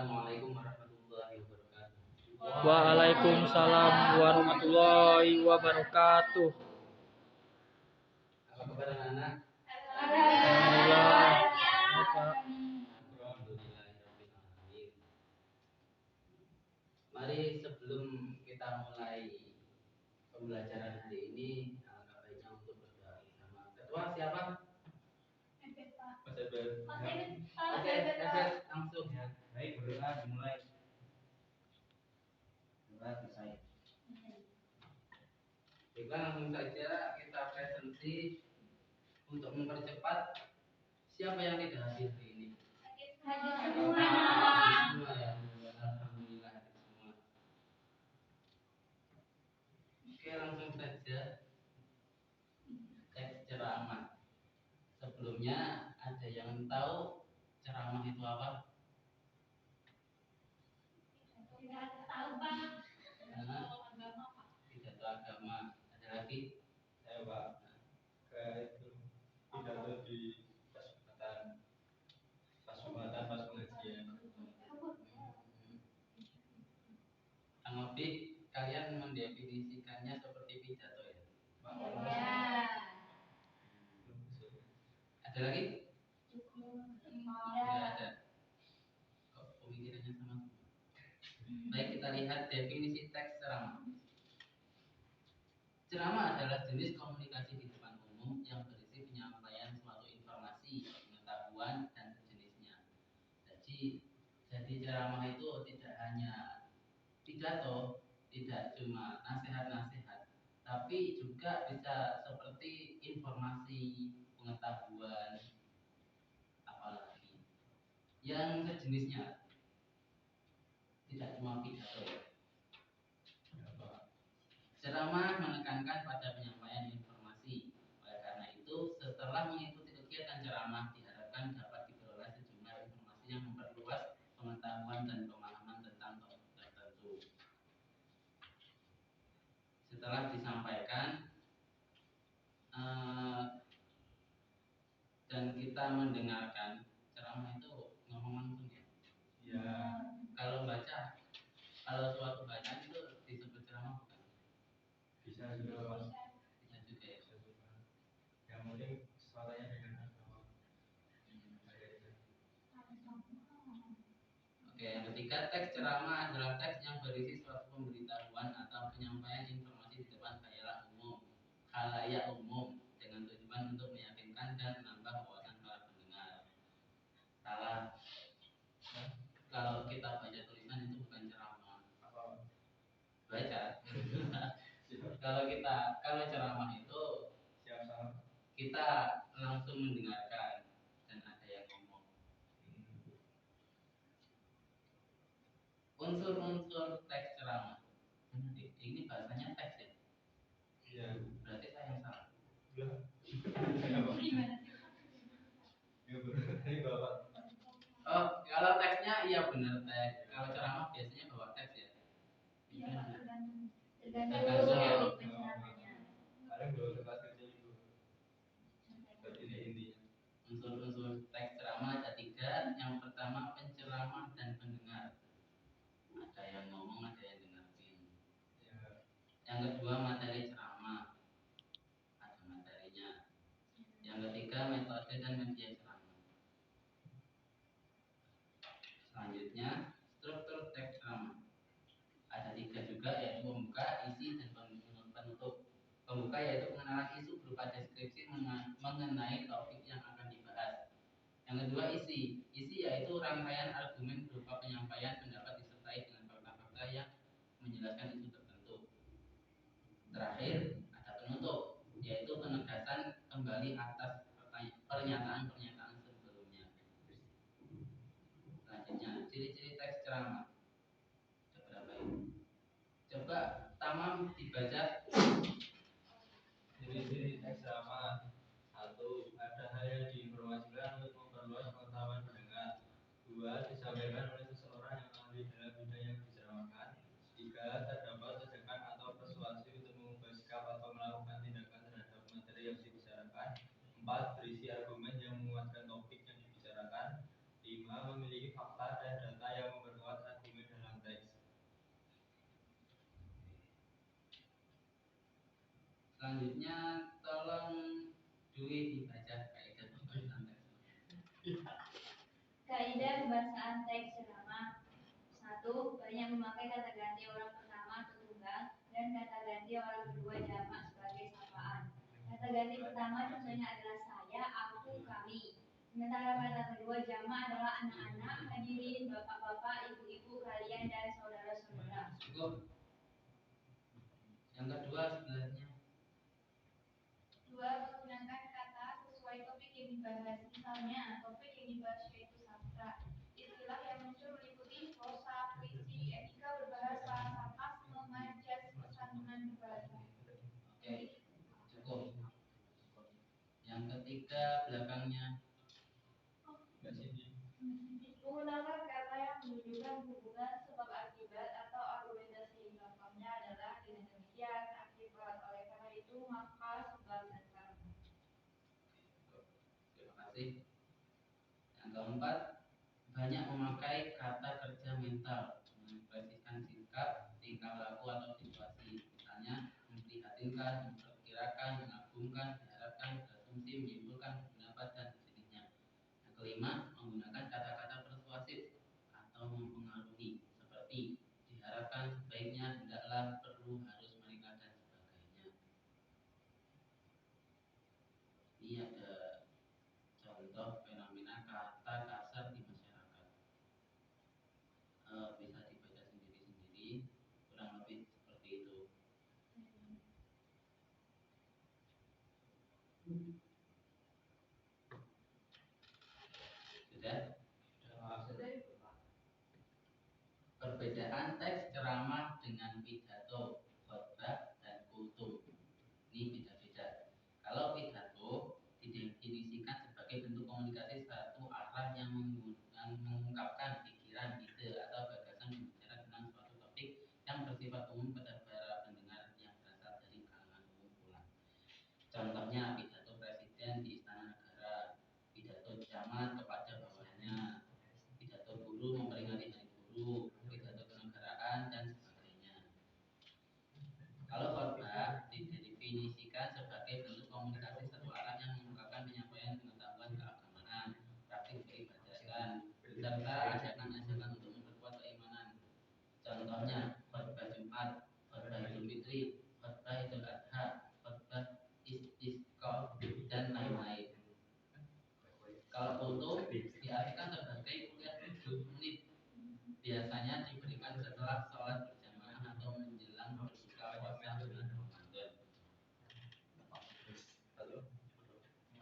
Assalamualaikum warahmatullahi wabarakatuh. Waalaikumsalam warahmatullahi wabarakatuh. Apa kabar anak-anak? Alhamdulillah. Bapak. Alhamdulillahirrahmanirrahim. Mari sebelum kita mulai pembelajaran hari ini, alangkah baiknya untuk berdoa bersama. Ketua siapa? Oke, Efes langsung ya. Baik, berdoa dimulai. Doa selesai. Baiklah, langsung saja kita presentasi untuk mempercepat. Siapa yang tidak hadir hari ini? Semua ya. Alhamdulillah hadir semua. Oke, langsung saja teks ceramah. Sebelumnya ada yang tahu ceramah itu apa? Pidato agama. Ada lagi? Saya Pak. Kayak itu pidato di pas pengajian. Kurang lebih kalian mendefinisikannya seperti pidato ya? Ada lagi? Tidak ada. Kok pemikirannya sama semua? Baik, kita lihat definisi teks ceramah. Ceramah adalah jenis komunikasi di depan umum yang berisi penyampaian suatu informasi, pengetahuan, dan sejenisnya. Jadi ceramah itu tidak hanya pidato, tidak cuma nasihat-nasihat, tapi juga bisa seperti informasi, pengetahuan, apalagi yang sejenisnya. Tidak cuma pidato ya. Ceramah menekankan pada penyampaian informasi. Oleh karena itu, setelah mengikuti kegiatan ceramah diharapkan dapat diperoleh sejumlah informasi yang memperluas pengetahuan dan pemahaman tentang topik tertentu. Setelah disampaikan dan kita mendengarkan, ceramah itu ngomong langsung ya. Ya. Kalau suatu bacaan itu disebut ceramah bukan? Bisa juga. Bisa juga ya. Yang penting suaranya dengan agama. Oke, yang ketiga, teks ceramah adalah teks yang berisi suatu pemberitahuan atau penyampaian informasi di depan khalayak umum dengan tujuan untuk meyakinkan dan menambah wawasan para pendengar. Salah. Kalau kita baca tulisan itu bukan ceramah. Baca. Kalau ceramah itu kita langsung mendengarkan dan ada yang ngomong. Unsur-unsur teks ceramah. Ini bahasanya teks ya? Iya. Berarti saya yang salah. Oh, kalau teksnya iya benar teks. Kalau ceramah biasanya bawa teks ya. Tergantung ya. Paling bawa kertas kecil itu. Berarti ini intinya. Unsur-unsur teks ceramah ada 3. Yang pertama penceramah dan pendengar. Ada yang ngomong, ada yang dengerin. Ya. Yang kedua materi ceramah. Ada materinya. Yang ketiga metode dan media ceramah. Selanjutnya struktur teks ceramah. Ada 3 juga, yaitu pembuka, isi, dan penutup. Pembuka yaitu pengenalan isu berupa deskripsi mengenai topik yang akan dibahas. Yang kedua isi. Isi yaitu rangkaian argumen berupa penyampaian pendapat disertai dengan fakta-fakta yang menjelaskan isu tertentu. Terakhir ada penutup, yaitu penegasan kembali atas pernyataan-pernyataan sebelumnya. Selanjutnya ciri-ciri teks ceramah. Ada berapa ini? Coba Tamam dibaca. Ciri-ciri teks ceramah. 1. Ada hal yang diinformasikan untuk memperluas pengetahuan pendengar. 2. Disampaikan oleh seseorang yang ahli dalam bidang yang diceramahkan. 3. Terdapat ajakan atau persuasi untuk mengubah sikap atau melakukan tindakan terhadap materi yang dibicarakan. 4. Berisi argumen yang menguatkan topik yang dibicarakan. 5. Memiliki fakta dan data yang memperkuat Selanjutnya tolong Dwi dibaca kaidah pembahasan teks. Kaidah pembahasan teks ceramah. 1. Banyak memakai kata ganti orang pertama atau tunggal dan kata ganti orang kedua jamak sebagai sapaan. Kata ganti pertama contohnya adalah saya, aku, kami. Sementara kata kedua jamak adalah anak-anak, hadirin, bapak-bapak, ibu-ibu kalian dan saudara-saudara. Cukup. Yang kedua sebelahnya. 2. Menggunakan kata sesuai topik yang dibahas. Misalnya, topik yang dibahas yaitu sastra. Istilah yang muncul meliputi prosa, puisi, etika berbahasa, sarkas, memajas, santunan berbahasa. Oke, cukup. Yang ketiga belakangnya. Menggunakan kata yang menunjukkan hubungan sebab akibat atau argumentasi yang gampangnya adalah dengan demikian akibat. Oleh karena itu maka sebab dan karena. Terima kasih. Yang keempat, banyak memakai kata kerja mental mengekspresikan sikap, tingkah laku atau situasi. Misalnya, memprihatinkan, memperkirakan, mengagumkan, diharapkan, berasumsi, menyimpulkan, berpendapat, dan sejenisnya. Yang kelima, menggunakan kata-kata persuasif atau mempengaruhi seperti diharapkan, sebaiknya, hendaklah, perlu, harus, mereka, dan sebagainya. Ini ada contoh fenomena kata kasar di masyarakat. Bisa dibaca sendiri-sendiri, kurang lebih seperti itu. Sudah? Perbedaan teks ceramah dengan pidato, khotbah, dan kultum. Ini beda-beda. Kalau pidato didefinisikan sebagai bentuk komunikasi satu arah yang mengungkapkan pikiran, ide, atau gagasan berbicara tentang suatu topik yang bersifat umum pada para pendengar yang berasal dari kalangan umum pula. Contohnya pidato presiden di Istana Negara, pidato camat kepada bawahannya, pidato guru memperingati Hari Guru, pidato kenegaraan, dan sebagainya. Kalau khotbah didefinisikan sebagai bentuk komunikasi satu arah yang mengungkapkan penyampaian pengetahuan keagamaan, praktik peribadatan, serta ajakan-ajakan untuk memperkuat keimanan. Contohnya khotbah Jumat, khotbah Idul Fitri, khotbah Idul Adha, khotbah istisqa, dan lain-lain. Kalau kultum diartikan sebagai kuliah 7 menit, biasanya diberikan setelah sholat berjamaah atau menjelang berbuka puasa bulan Ramadan.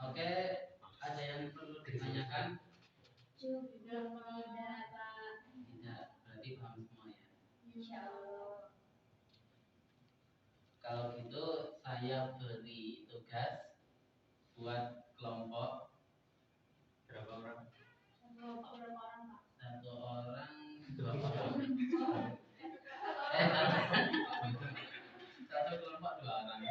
Oke, ada yang perlu ditanyakan? Tidak, Pak. Tidak, berarti paham semua ya. Insyaallah. Kalau gitu saya beri tugas buat kelompok Berapa orang? Berapa orang, Pak? satu orang, dua orang. Satu kelompok dua orang.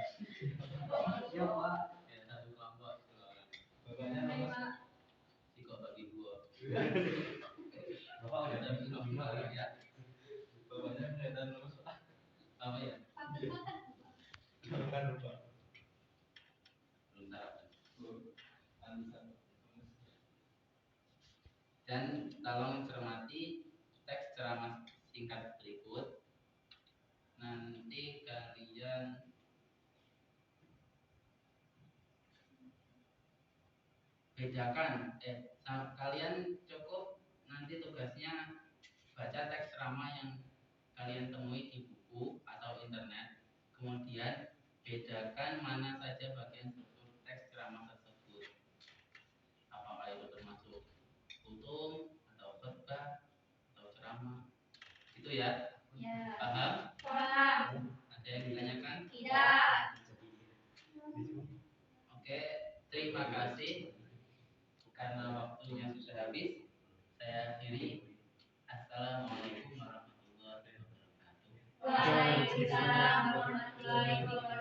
Ya Pak. Ya, satu kelompok dua orang. Bapaknya Baik, nomor Pak. Jika bagi dua. Bapak udah Tapi dua orang ya. bapaknya kelihatan nomor Apa ya? Kan lupa. Belum sarapan. Ansan. Dan tolong cermati teks ceramah singkat berikut. Nanti kalian bedakan, kalian cukup nanti tugasnya baca teks ceramah yang kalian temui di buku atau internet. Kemudian bedakan mana saja bagian struktur teks ceramah tersebut. Apakah itu termasuk kultum atau khotbah atau ceramah? Itu ya. Ya. Paham? Paham. Ada yang ditanyakan? Tidak. Oke, terima kasih. Karena waktunya sudah habis, saya akhiri. Assalamualaikum warahmatullahi wabarakatuh. Waalaikumsalam warahmatullahi wabarakatuh.